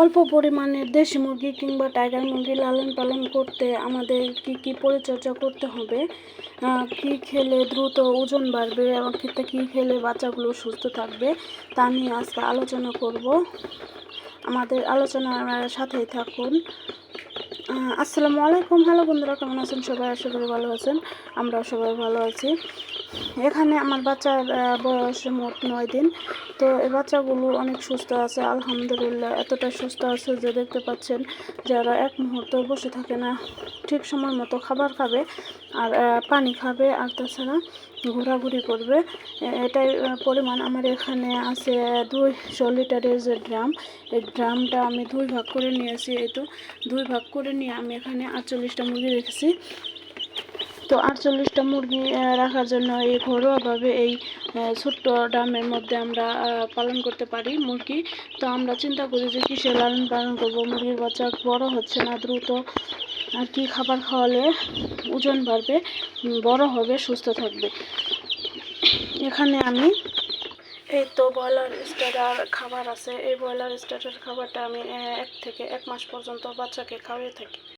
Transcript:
অল্প পরিমাণে দেশি মুরগি কিংবা টাইগার মুরগি লালন পালন করতে আমাদের কি পরিচর্যা করতে হবে, কি খেলে দ্রুত ওজন বাড়বে এবং কি খেলে বাচ্চাগুলো সুস্থ থাকবে তা নিয়ে আজকে আলোচনা করব। আমাদের আলোচনার সাথেই থাকুন। আসসালামু আলাইকুম। হ্যালো বন্ধুরা, কেমন আছেন সবাই? আশা করি ভালো আছেন। আমরাও সবাই ভালো আছি। এখানে আমার বাচ্চার বয়স মোট 9 দিন। তো এই বাচ্চাগুলো অনেক সুস্থ আছে, আলহামদুলিল্লাহ। এতটা সুস্থ আছে যে দেখতে পাচ্ছেন, যারা এক মুহূর্ত বসে থাকে না, ঠিক সময় মতো খাবার খাবে আর পানি খাবে, আর তাছাড়া ঘোরাঘুরি করবে। এটাই পরিমাণ আমার এখানে আছে 200 লিটারের যে ড্রাম, এই ড্রামটা আমি 2 ভাগ করে নিয়েছি। এই তো 2 ভাগ করে নিয়ে আমি এখানে 48টা মুরগি রেখেছি। তো 48টা মুরগি রাখার জন্য এই ঘরোয়াভাবে এই ছোট্ট ড্রামের মধ্যে আমরা পালন করতে পারি মুরগি। তো আমরা চিন্তা করি যে কিসে লালন পালন করবো, মুরগির বাচ্চা বড় হচ্ছে না দ্রুত, আর কি খাবার খাওয়ালে ওজন বাড়বে, বড় হবে, সুস্থ থাকবে। এখানে আমি এই তো ব্রয়লার স্টার্টার খাবার আছে, এই ব্রয়লার স্টার্টার খাবারটা আমি 1 থেকে 1 মাস পর্যন্ত বাচ্চাকে খাওয়াই থাকি।